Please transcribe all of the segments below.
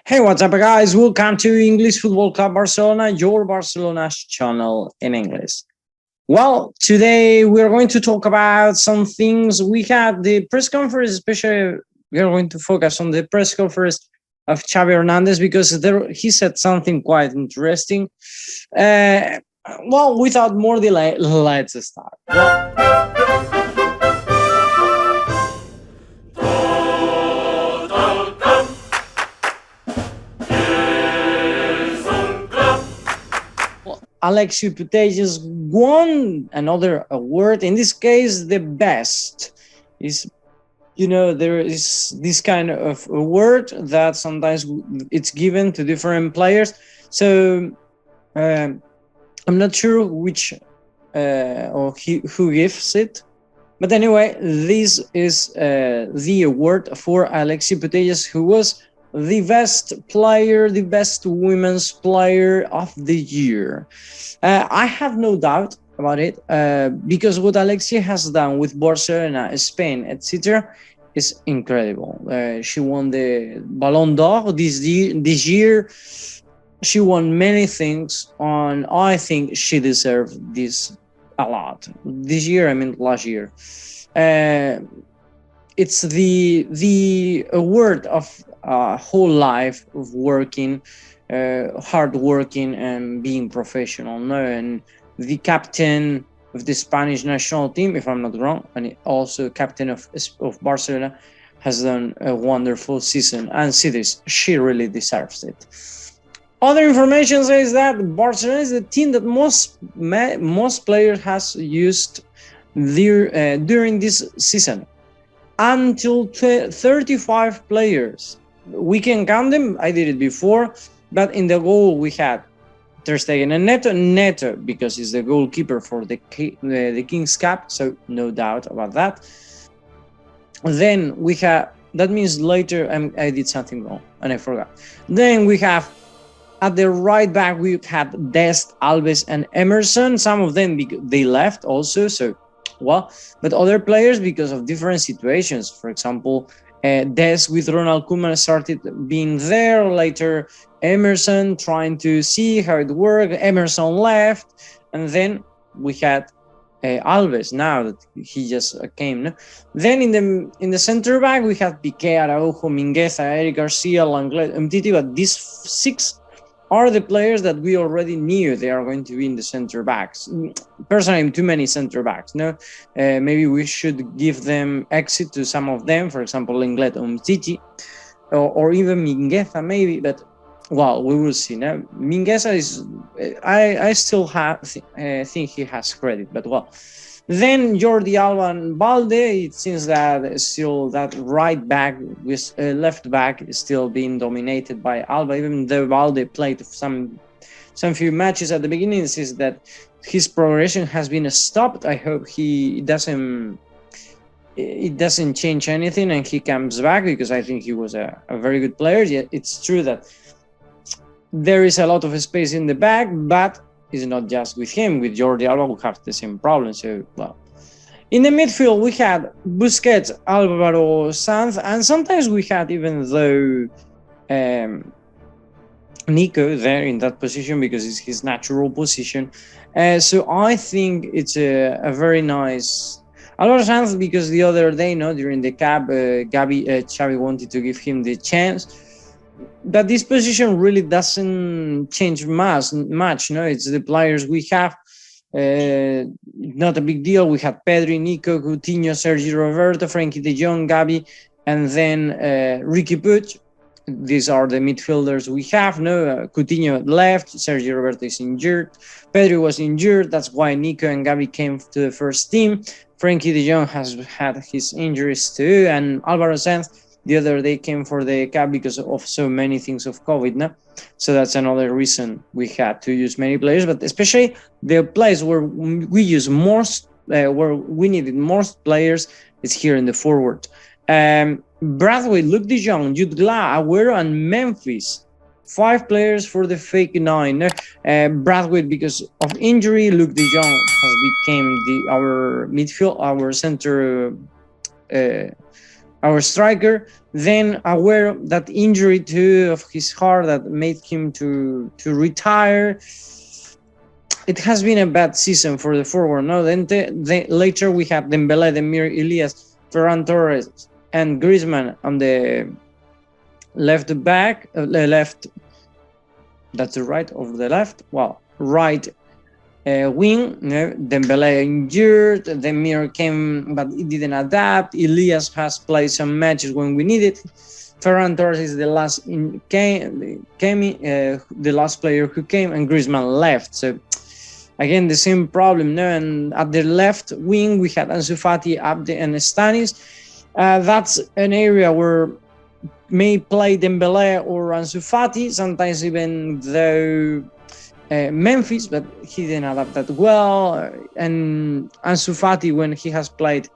Hey, what's up, guys? Welcome to English Football Club Barcelona, your Barcelona's channel in English. Well, today we're going to talk about some things. We had the press conference, especially we are going to focus on the press conference of Xavi Hernandez because he said something quite interesting. Uh, without more delay, let's start. Alexia Putellas won another award. In this case, the best is, there is this kind of award that sometimes it's given to different players. So I'm not sure which who gives it. But anyway, this is the award for Alexia Putellas, who was the best player, the best women's player of the year. I have no doubt about it because what Alexia has done with Barcelona, Spain, etc., is incredible. She won the Ballon d'Or this year. She won many things, and I think she deserved this a lot. This year, I mean last year. It's the award of a whole life of working, hard working and being professional. No, and the captain of the Spanish national team, if I'm not wrong, and also captain of Barcelona, has done a wonderful season. And see this, she really deserves it. Other information says that Barcelona is the team that most players has used during this season. Until 35 players. We can count them. I did it before, but in the goal we had Ter Stegen and Neto because he's the goalkeeper for the King's Cup, so no doubt about that. Then we have, that means later I did something wrong and I forgot. Then we have at the right back we had Dest, Alves, and Emerson. Some of them they left also, so but other players because of different situations. For example, Des with Ronald Koeman started being there. Later, Emerson trying to see how it worked. Emerson left, and then we had Alves. Now that he just came. No? Then in the center back we had Piqué, Araujo, Mingueza, Eric Garcia, Lenglet, Umtiti. But these six are the players that we already knew they are going to be in the center backs. Personally, too many center backs. No, maybe we should give them exit to some of them. For example, Lenglet, Umtiti, or even Mingueza, maybe. But we will see. Now, Mingueza is. I still think he has credit, but Then Jordi, Alba, and Balde. It seems that still that right back with left back is still being dominated by Alba. Even though Balde played some few matches at the beginning, it says that his progression has been stopped. I hope it doesn't change anything and he comes back, because I think he was a very good player. Yet it's true that there is a lot of space in the back, but it's not just with him. With Jordi Alba, we have the same problem. So, in the midfield, we had Busquets, Alvaro Sanz, and sometimes we had, even though Nico there in that position because it's his natural position. So I think it's a very nice Alvaro Sanz, because the other day, during the cap, Xavi wanted to give him the chance. That this position really doesn't change much. It's the players we have. Not a big deal. We had Pedri, Nico, Coutinho, Sergio Roberto, Frenkie de Jong, Gavi, and then Ricky Puig. These are the midfielders we have. Coutinho left. Sergio Roberto is injured. Pedri was injured. That's why Nico and Gavi came to the first team. Frenkie de Jong has had his injuries too, and Alvaro Sanz the other day came for the cap because of so many things of COVID. No? So that's another reason we had to use many players, but especially the place where we use most, where we needed most players, is here in the forward. Brathwaite, Luke de Jong, Jude Gla, Agüero, and Memphis. 5 players for the fake 9. Brathwaite because of injury. Luke de Jong has become our midfield, our center our striker. Then aware that injury of his heart that made him to retire. It has been a bad season for the forward. No, then later we have Dembélé, Demir, Elias, Ferran Torres, and Griezmann on the left back, left. That's the right of the left. Well, right wing. No, Dembélé injured. Demir came, but he didn't adapt. Elias has played some matches when we needed. Ferran Torres is the last the last player who came, and Griezmann left. So again, the same problem. No, and at the left wing we had Ansu Fati, Abde, and Stanis. That's an area where may play Dembélé or Ansu Fati, sometimes even though Memphis, but he didn't adapt that well. And Ansu Fati, when he has played,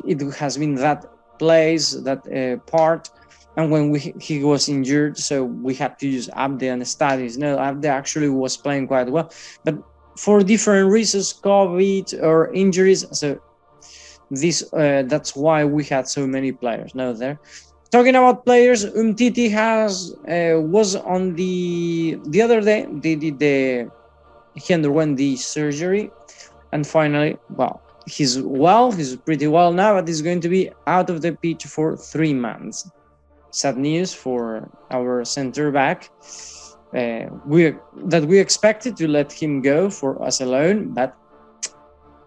it has been that place, that part. And when he was injured, so we had to use Abde and Stanis. No, Abde actually was playing quite well, but for different reasons, COVID or injuries. So this that's why we had so many players now there. Talking about players, Umtiti was on the other day. He underwent the surgery, and finally, well, he's pretty well now, but he's going to be out of the pitch for 3 months. Sad news for our center back. We expected to let him go for us alone, but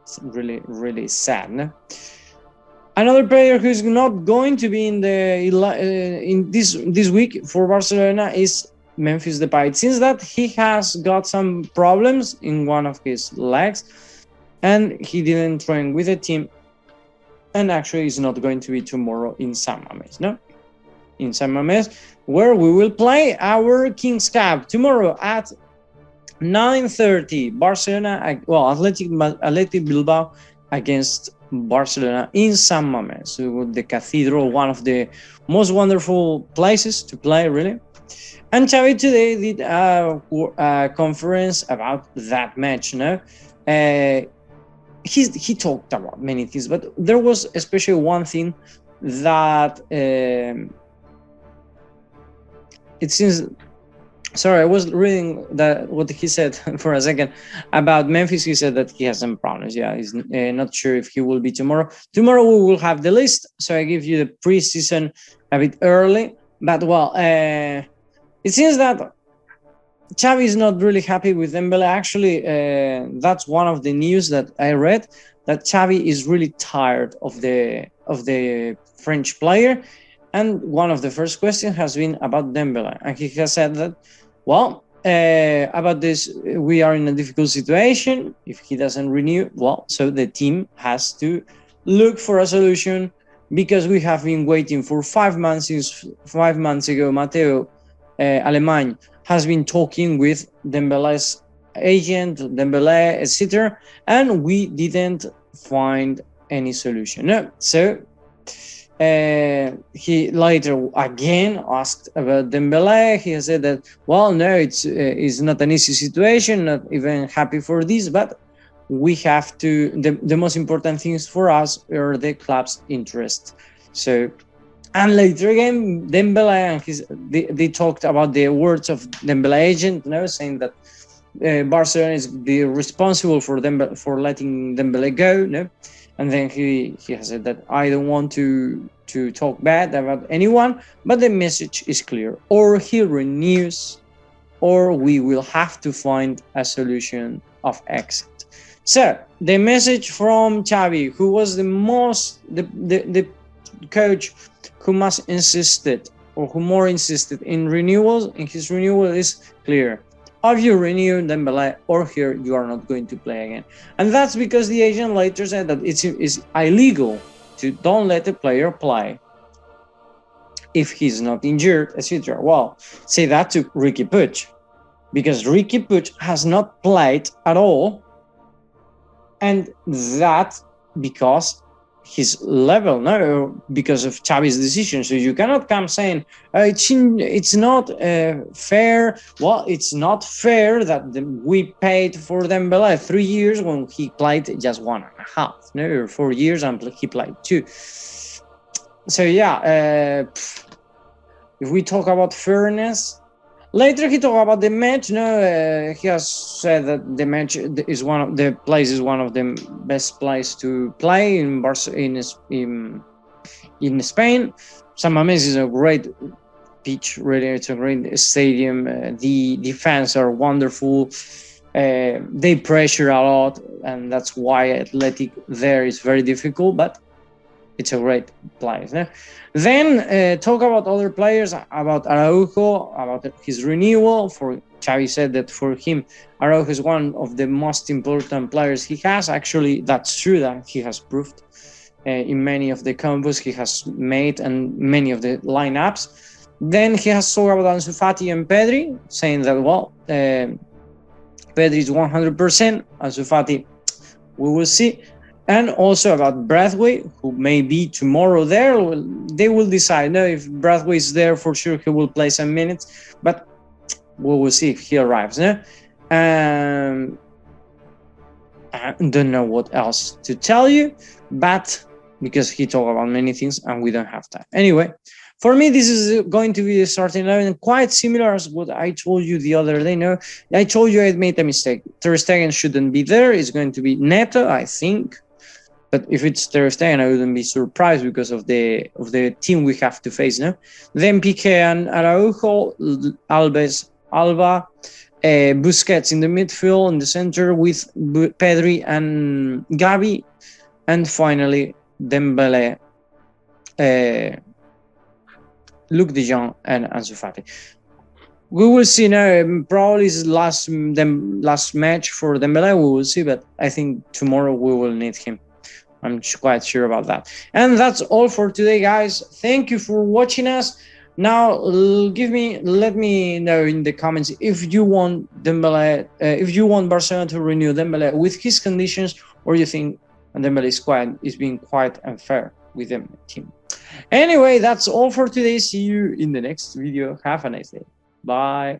it's really, really sad. No? Another player who's not going to be in this week for Barcelona is Memphis Depay. It seems that he has got some problems in one of his legs, and he didn't train with the team, and actually is not going to be tomorrow in San Mamés. No. In San Mamés, where we will play our King's Cup tomorrow at 9:30. Barcelona, Athletic Bilbao against Barcelona in San Mamés. So the cathedral, one of the most wonderful places to play, really. And Xavi today did a conference about that match. No, he talked about many things, but there was especially one thing that. It seems. Sorry, I was reading what he said for a second about Memphis. He said that he has some problems. Yeah, he's not sure if he will be tomorrow. Tomorrow we will have the list, so I give you the preseason a bit early. But well, it seems that Xavi is not really happy with Dembélé. Actually, that's one of the news that I read, that Xavi is really tired of the French player. And one of the first questions has been about Dembélé, and he has said that, well, about this, we are in a difficult situation. If he doesn't renew, well, so the team has to look for a solution, because we have been waiting for 5 months. Since 5 months ago, Matteo Alemany has been talking with Dembélé's agent, Dembélé, etc., and we didn't find any solution. No, so. He later again asked about Dembélé. He said that, well, no, it's not an easy situation, not even happy for this, but we have to, the most important things for us are the club's interest. So, and later again, Dembélé and they talked about the words of Dembélé agent, saying that Barcelona is responsible for letting Dembélé go, And then he has said that I don't want to talk bad about anyone, but the message is clear. Or he renews, or we will have to find a solution of exit. So the message from Xavi, who was the coach who most insisted, or who more insisted in renewals, in his renewal, is clear. If you renew Dembélé, or here you are not going to play again. And that's because the agent later said that it's illegal to don't let a player play if he's not injured, etc. Well, say that to Riqui Puig, because Riqui Puig has not played at all, and that because his level, because of Xavi's decision. So you cannot come saying it's not fair. Well, it's not fair that we paid for Dembélé 3 years when he played just 1.5, or 4 years and he played 2. So yeah, if we talk about fairness, later he talked about the match. No, he has said that the match is one of the best places to play in in Spain. San Mamés is a great pitch, really. It's a great stadium. The fans are wonderful. They pressure a lot, and that's why athletic there is very difficult. But it's a great place. Then talk about other players, about Araujo, about his renewal. For Xavi said that for him, Araujo is one of the most important players he has. Actually, that's true, that he has proved in many of the combos he has made and many of the lineups. Then he has talked about Ansu Fati and Pedri, saying that, well, Pedri is 100%, Ansu Fati, we will see. And also about Braithwaite, who may be tomorrow there. They will decide. No, if Braithwaite is there, for sure he will play some minutes, but we will see if he arrives. No? I don't know what else to tell you, but because he talked about many things and we don't have time. Anyway, for me, this is going to be the starting 11, quite similar as what I told you the other day. No, I told you I made a mistake. Ter Stegen shouldn't be there. It's going to be Neto, I think. But if it's Ter Stegen, I wouldn't be surprised because of the team we have to face. No, then Piqué and Araujo, Alba, Busquets in the midfield, in the center with Pedri and Gavi, and finally Dembélé, Luke De Jong, and Ansu Fati. We will see now. Probably is last match for Dembélé. We will see, but I think tomorrow we will need him. I'm quite sure about that. And that's all for today, guys. Thank you for watching us. Now, let me know in the comments if you want Dembélé, if you want Barcelona to renew Dembélé with his conditions, or you think Dembélé is being quite unfair with the team. Anyway, that's all for today. See you in the next video. Have a nice day. Bye.